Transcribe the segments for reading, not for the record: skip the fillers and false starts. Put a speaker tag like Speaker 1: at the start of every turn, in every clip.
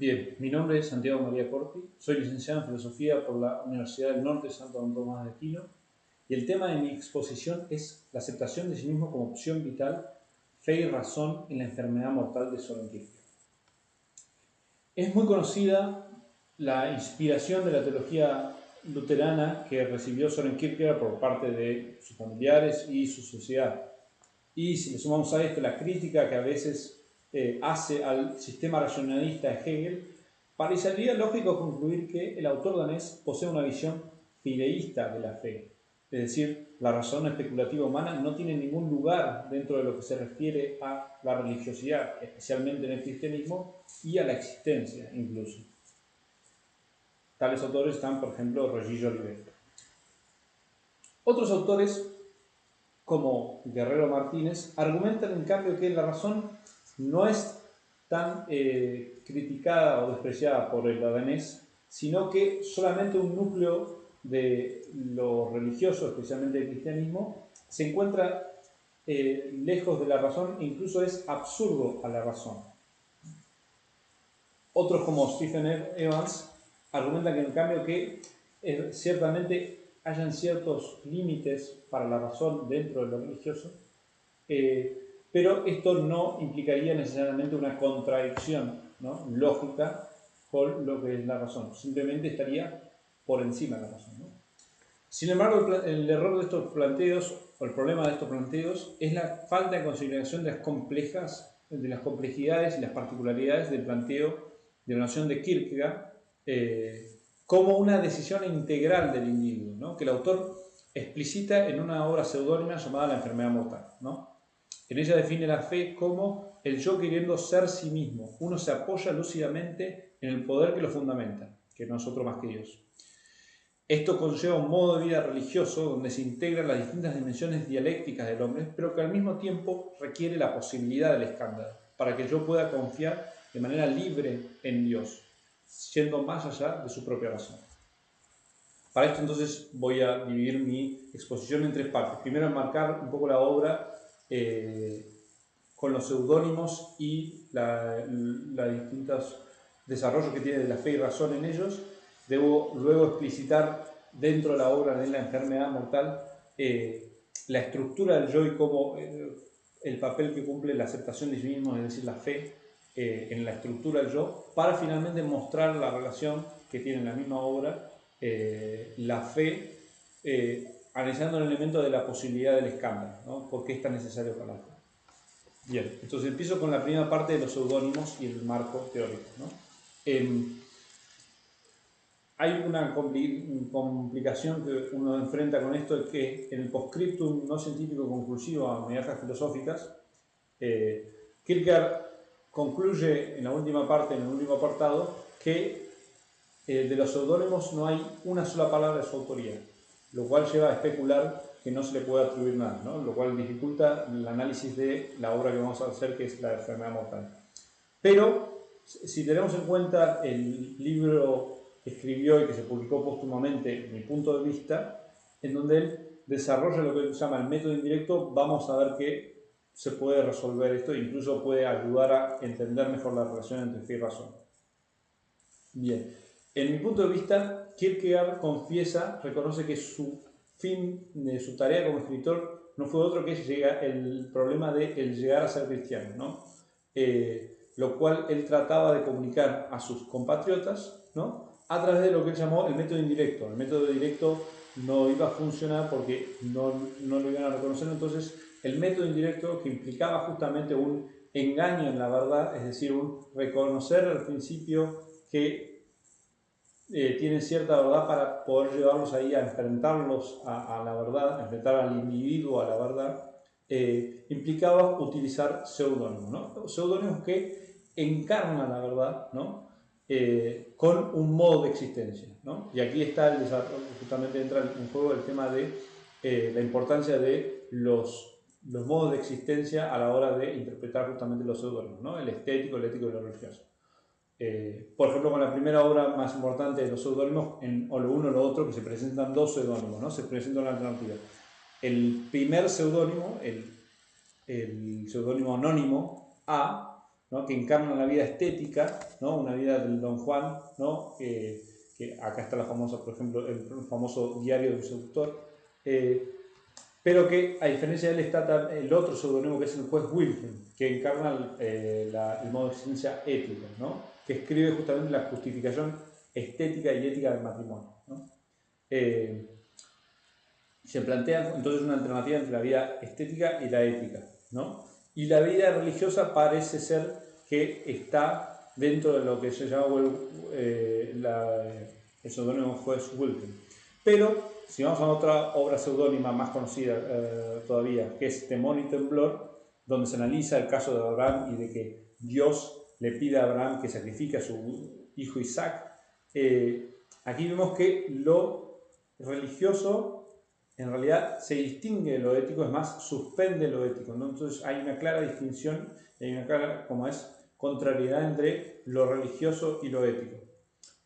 Speaker 1: Bien, mi nombre es Santiago María Corti, soy licenciado en Filosofía por la Universidad del Norte Santo Tomás de Aquino y el tema de mi exposición es la aceptación de sí mismo como opción vital, fe y razón en la enfermedad mortal de Søren Kierkegaard. Es muy conocida la inspiración de la teología luterana que recibió Søren Kierkegaard por parte de sus familiares y su sociedad. Y si le sumamos a esto la crítica que a veces hace al sistema racionalista de Hegel, parecería lógico concluir que el autor danés posee una visión fideísta de la fe. Es decir, la razón especulativa humana no tiene ningún lugar dentro de lo que se refiere a la religiosidad, especialmente en el cristianismo, y a la existencia incluso. Tales autores están, por ejemplo, Roger Olivet. Otros autores, como Guerrero Martínez, argumentan en cambio que la razón no es tan criticada o despreciada por el danés, sino que solamente un núcleo de lo religioso, especialmente el cristianismo, se encuentra lejos de la razón e incluso es absurdo a la razón. Otros como Stephen Evans argumentan que en cambio que ciertamente hayan ciertos límites para la razón dentro de lo religioso, pero esto no implicaría necesariamente una contradicción, ¿no?, lógica con lo que es la razón, simplemente estaría por encima de la razón, ¿no? Sin embargo, el error de estos planteos, o el problema de estos planteos, es la falta de consideración de las complejidades y las particularidades del planteo de la noción de Kierkegaard como una decisión integral del individuo, ¿no?, que el autor explicita en una obra seudónima llamada La enfermedad mortal, ¿no? En ella define la fe como el yo queriendo ser sí mismo. Uno se apoya lúcidamente en el poder que lo fundamenta, que no es otro más que Dios. Esto conlleva un modo de vida religioso donde se integran las distintas dimensiones dialécticas del hombre, pero que al mismo tiempo requiere la posibilidad del escándalo, para que yo pueda confiar de manera libre en Dios, yendo más allá de su propia razón. Para esto entonces voy a dividir mi exposición en tres partes. Primero enmarcar un poco la obra con los seudónimos y los distintos desarrollos que tiene la fe y razón en ellos. Debo luego explicitar dentro de la obra de La enfermedad mortal la estructura del yo y cómo el papel que cumple la aceptación de sí mismo, es decir, la fe en la estructura del yo, para finalmente mostrar la relación que tiene en la misma obra la fe, analizando el elemento de la posibilidad del escándalo, ¿no? ¿Por qué es tan necesario para la fe? Bien, entonces empiezo con la primera parte de los seudónimos y el marco teórico, ¿no? Hay una complicación que uno enfrenta con esto, es que en el postscriptum no científico conclusivo a Mediatas filosóficas, Kierkegaard concluye en la última parte, en el último apartado, que de los seudónimos no hay una sola palabra de su autoría, lo cual lleva a especular que no se le puede atribuir nada, ¿no?, lo cual dificulta el análisis de la obra que vamos a hacer, que es La enfermedad mortal. Pero si tenemos en cuenta el libro que escribió y que se publicó póstumamente, Mi punto de vista, en donde él desarrolla lo que él llama el método indirecto, vamos a ver que se puede resolver esto e incluso puede ayudar a entender mejor la relación entre fe y razón. Bien, en mi punto de vista, Kierkegaard reconoce que su fin de su tarea como escritor no fue otro que el problema de el llegar a ser cristiano, ¿no? Lo cual él trataba de comunicar a sus compatriotas, ¿no?, a través de lo que él llamó el método indirecto. El método directo no iba a funcionar porque no lo iban a reconocer, entonces el método indirecto, que implicaba justamente un engaño en la verdad, es decir, un reconocer al principio que tienen cierta verdad para poder llevarlos ahí a enfrentarlos a la verdad, a enfrentar al individuo a la verdad, implicaba utilizar seudónimos, ¿no? Seudónimos que encarnan la verdad, ¿no?, con un modo de existencia, ¿no? Y aquí está el desarrollo, justamente entra en juego el tema de la importancia de los modos de existencia a la hora de interpretar justamente los seudónimos, ¿no?, el estético, el ético y lo religioso. Por ejemplo, con la primera obra más importante de los seudónimos, o lo uno o lo otro, que se presentan dos seudónimos, ¿no?, se presenta una alternativa. El primer seudónimo, el seudónimo anónimo A, ¿no? Que encarnan la vida estética, ¿no? Una vida del Don Juan, ¿no? Que acá está la famosa, por ejemplo, el famoso Diario del Seductor, pero que a diferencia de él está el otro seudónimo que es el juez Wilhelm, que encarna el modo de existencia ética, ¿no? Que escribe justamente la justificación estética y ética del matrimonio, ¿no? Se plantea entonces una alternativa entre la vida estética y la ética, ¿no? Y la vida religiosa parece ser que está dentro de lo que se llama el seudónimo juez Wilhelm. Pero si vamos a otra obra seudónima más conocida todavía, que es Temor y Temblor, donde se analiza el caso de Abraham y de que Dios le pide a Abraham que sacrifique a su hijo Isaac, aquí vemos que lo religioso en realidad se distingue de lo ético, es más, suspende lo ético, ¿no? Entonces hay una clara distinción, hay una clara, como es, contrariedad entre lo religioso y lo ético.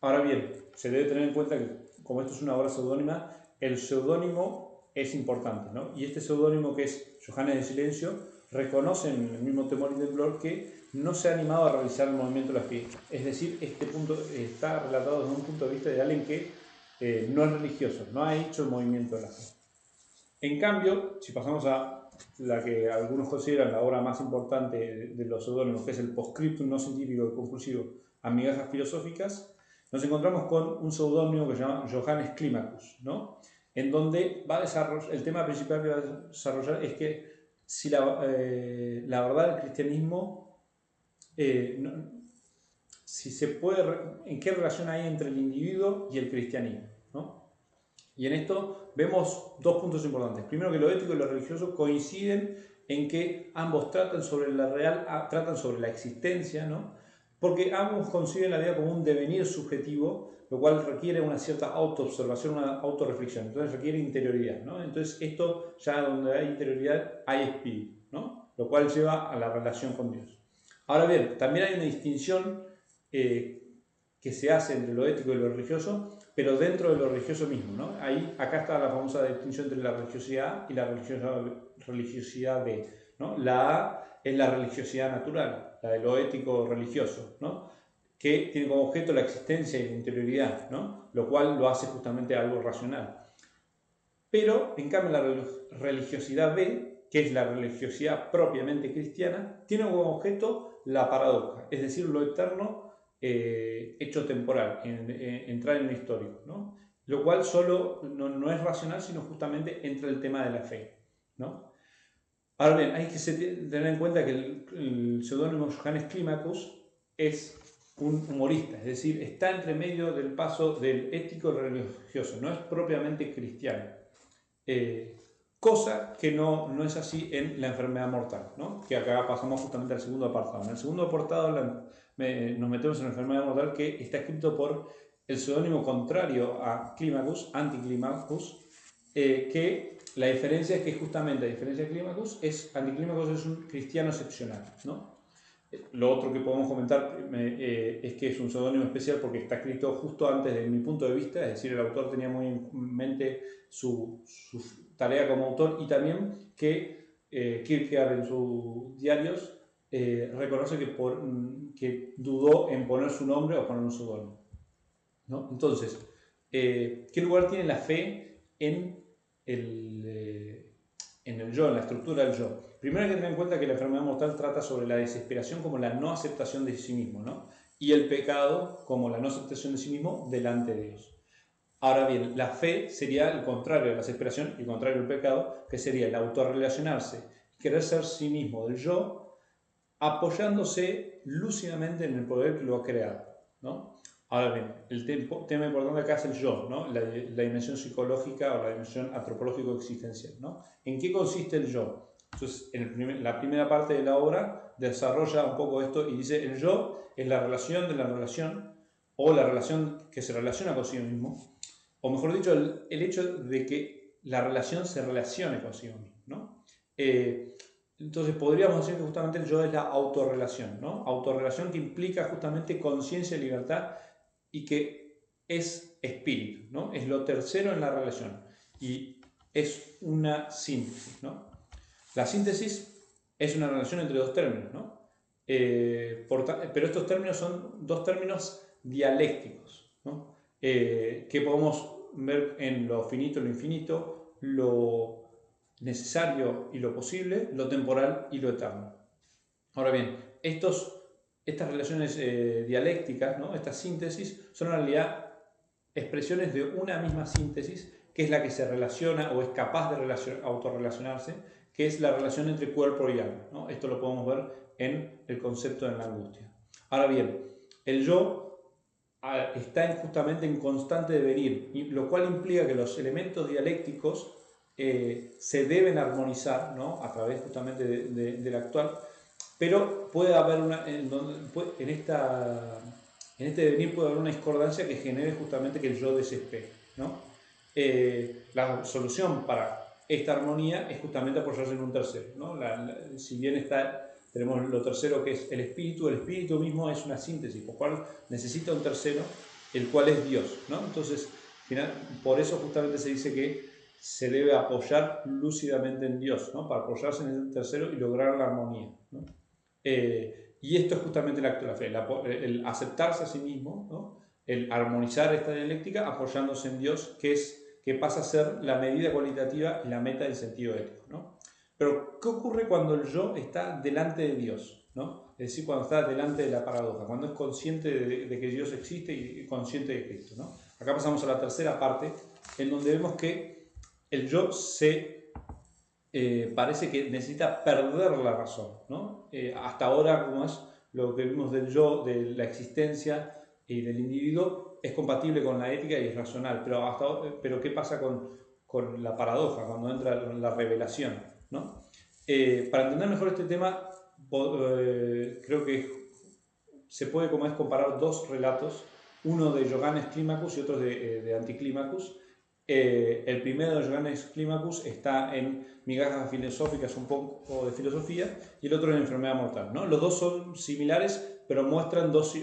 Speaker 1: Ahora bien, se debe tener en cuenta que, como esto es una obra seudónima, el seudónimo es importante, ¿no? Y este seudónimo, que es Johannes de Silencio, reconoce en el mismo Temor y Temblor que no se ha animado a realizar el movimiento de la fe. Es decir, este punto está relatado desde un punto de vista de alguien que no es religioso, no ha hecho el movimiento de la fe. En cambio, si pasamos a la que algunos consideran la obra más importante de los seudónimos, que es el Postscriptum no científico y conclusivo a migajas filosóficas, nos encontramos con un seudónimo que se llama Johannes Climacus, ¿no? En donde va a desarrollar, el tema principal que va a desarrollar es que si la verdad del cristianismo, si se puede, en qué relación hay entre el individuo y el cristianismo, ¿no? Y en esto vemos dos puntos importantes. Primero, que lo ético y lo religioso coinciden en que ambos tratan sobre tratan sobre la existencia, ¿no? Porque ambos conciben la vida como un devenir subjetivo, lo cual requiere una cierta autoobservación, una autorreflexión. Entonces requiere interioridad, ¿no? Entonces esto, ya donde hay interioridad, hay espíritu, ¿no? Lo cual lleva a la relación con Dios. Ahora bien, también hay una distinción que se hace entre lo ético y lo religioso, pero dentro de lo religioso mismo, ¿no? Acá está la famosa distinción entre la religiosidad A y la religiosidad B, ¿no? La A es la religiosidad natural, la de lo ético religioso, ¿no? Que tiene como objeto la existencia y la interioridad, ¿no? Lo cual lo hace justamente algo racional. Pero, en cambio, la religiosidad B, que es la religiosidad propiamente cristiana, tiene como objeto la paradoja, es decir, lo eterno hecho temporal, entrar en lo histórico, ¿no? Lo cual solo no es racional, sino justamente entra el tema de la fe, ¿no? Ahora bien, hay que tener en cuenta que el seudónimo Johannes Climacus es un humorista, es decir, está entre medio del paso del ético al religioso, no es propiamente cristiano. Cosa que no es así en la enfermedad mortal, ¿no? Que acá pasamos justamente al segundo apartado. En el segundo apartado nos metemos en la enfermedad mortal, que está escrito por el seudónimo contrario a Climacus, Anticlimacus, que la diferencia es que justamente, a diferencia de Climacus, Anticlimacus es un cristiano excepcional, ¿no? Lo otro que podemos comentar es que es un seudónimo especial porque está escrito justo antes de mi punto de vista, es decir, el autor tenía muy en mente su tarea como autor, y también que Kierkegaard en sus diarios reconoce que dudó en poner su nombre o poner un seudónimo, ¿no? Entonces, ¿qué lugar tiene la fe en el yo, en la estructura del yo? Primero hay que tener en cuenta que la enfermedad mortal trata sobre la desesperación como la no aceptación de sí mismo, ¿no? Y el pecado como la no aceptación de sí mismo delante de Dios. Ahora bien, la fe sería el contrario de la desesperación y el contrario del pecado, que sería el autorrelacionarse, querer ser sí mismo del yo, apoyándose lúcidamente en el poder que lo ha creado, ¿no? Ahora bien, el tema importante acá es el yo, ¿no? La dimensión psicológica o la dimensión antropológico-existencial, ¿no? ¿En qué consiste el yo? Entonces, la primera parte de la obra desarrolla un poco esto y dice: el yo es la relación de la relación, o la relación que se relaciona consigo mismo, o mejor dicho, el hecho de que la relación se relacione consigo mismo, ¿no? Entonces podríamos decir que justamente el yo es la autorrelación, ¿no? Autorrelación que implica justamente conciencia y libertad, y que es espíritu, ¿no? Es lo tercero en la relación y es una síntesis, ¿no? La síntesis es una relación entre dos términos, ¿no? Pero estos términos son dos términos dialécticos, ¿no? Que podemos ver en lo finito y lo infinito, lo necesario y lo posible, lo temporal y lo eterno. Ahora bien, estas relaciones dialécticas, ¿no? Estas síntesis, son en realidad expresiones de una misma síntesis, que es la que se relaciona o es capaz de autorrelacionarse, que es la relación entre cuerpo y alma, ¿no? Esto lo podemos ver en el concepto de la angustia. Ahora bien, el yo está justamente en constante devenir, lo cual implica que los elementos dialécticos se deben armonizar, ¿no? A través justamente del actual, pero puede haber en este devenir puede haber una discordancia que genere justamente que el yo desespere, ¿no? La solución para esta armonía es justamente apoyarse en un tercero, ¿no? Si bien tenemos lo tercero que es el espíritu mismo es una síntesis, por cual necesita un tercero, el cual es Dios, ¿no? Entonces, por eso justamente se dice que se debe apoyar lúcidamente en Dios, ¿no? Para apoyarse en el tercero y lograr la armonía, ¿no? Y esto es justamente el acto de la fe, el aceptarse a sí mismo, ¿no? El armonizar esta dialéctica apoyándose en Dios, que pasa a ser la medida cualitativa y la meta del sentido ético, ¿no? Pero, ¿qué ocurre cuando el yo está delante de Dios, ¿no? Es decir, cuando está delante de la paradoja, cuando es consciente de que Dios existe y consciente de Cristo, ¿no? Acá pasamos a la tercera parte, en donde vemos que el yo parece que necesita perder la razón, ¿no? Hasta ahora, como es lo que vimos del yo, de la existencia y del individuo, es compatible con la ética y es racional, pero ¿qué pasa con la paradoja, cuando entra la revelación, ¿no? Para entender mejor este tema, creo que se puede comparar dos relatos, uno de Johannes Climacus y otro de Anticlimacus. El primero de Johannes Climacus está en Migajas filosóficas, un poco de filosofía, y el otro en Enfermedad mortal, ¿no? Los dos son similares, pero muestran dos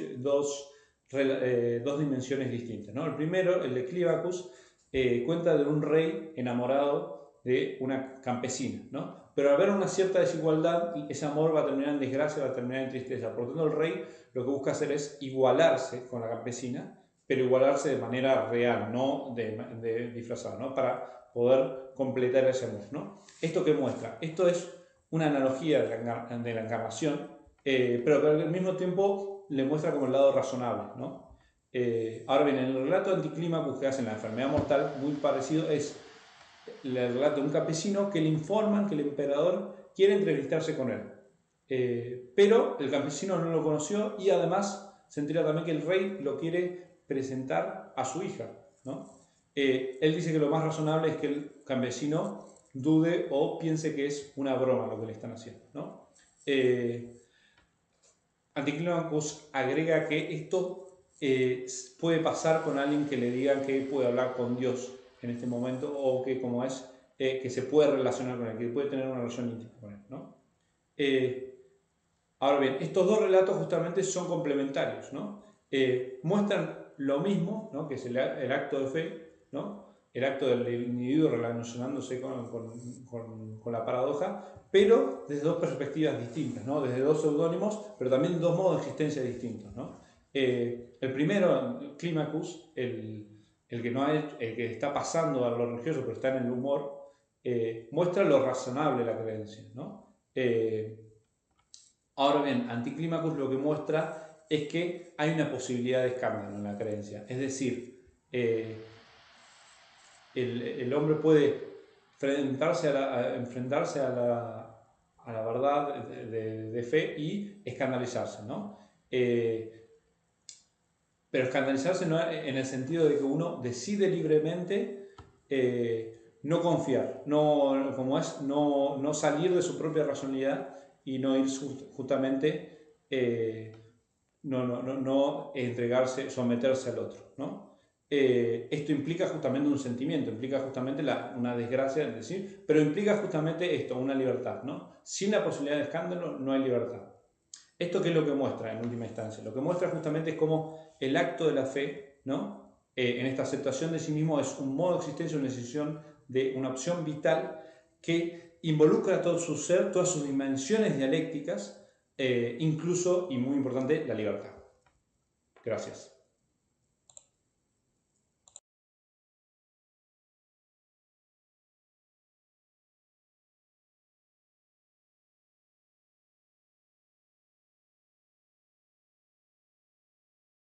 Speaker 1: dimensiones distintas, ¿no? El primero, el de Climacus, cuenta de un rey enamorado de una campesina, ¿no? Pero al haber una cierta desigualdad, ese amor va a terminar en desgracia, va a terminar en tristeza. Por lo tanto, el rey lo que busca hacer es igualarse con la campesina, pero igualarse de manera real, no de disfrazado, ¿no? Para poder completar ese amor, ¿no? ¿Esto qué muestra? Esto es una analogía de la encarnación, pero que al mismo tiempo le muestra como el lado razonable, ¿no? Ahora bien, en el relato de Anticlimacus que hace en la enfermedad mortal, muy parecido, es el relato de un campesino que le informan que el emperador quiere entrevistarse con él. Pero el campesino no lo conoció y además se entera también que el rey lo quiere presentar a su hija, ¿no? Él dice que lo más razonable es que el campesino dude o piense que es una broma lo que le están haciendo, ¿no? Anticlimacus agrega que esto puede pasar con alguien que le digan que puede hablar con Dios en este momento o que que se puede relacionar con él, que puede tener una relación íntima con él, ¿no? Ahora bien, estos dos relatos justamente son complementarios, ¿no? Muestran lo mismo, ¿no? Que es el acto de fe, ¿no? El acto del individuo relacionándose con la paradoja, pero desde dos perspectivas distintas, ¿no? Desde dos seudónimos, pero también dos modos de existencia distintos, ¿no? El primero, Climacus, el que está pasando a lo religioso, pero está en el humor, muestra lo razonable de la creencia, ¿no? Ahora bien, Anticlimacus lo que muestra es que hay una posibilidad de escándalo en la creencia. Es decir, el hombre puede enfrentarse a la verdad de fe y escandalizarse, ¿no? Pero escandalizarse no en el sentido de que uno decide libremente no confiar, no salir de su propia racionalidad y no ir justamente, no entregarse, someterse al otro, ¿no? Esto implica justamente un sentimiento, implica justamente una desgracia, es decir, pero implica justamente esto, una libertad, ¿no? Sin la posibilidad de escándalo no hay libertad. ¿Esto qué es lo que muestra en última instancia? Lo que muestra justamente es cómo el acto de la fe, ¿no? En esta aceptación de sí mismo es un modo de existencia, una decisión de una opción vital que involucra todo su ser, todas sus dimensiones dialécticas, incluso, y muy importante, la libertad. Gracias.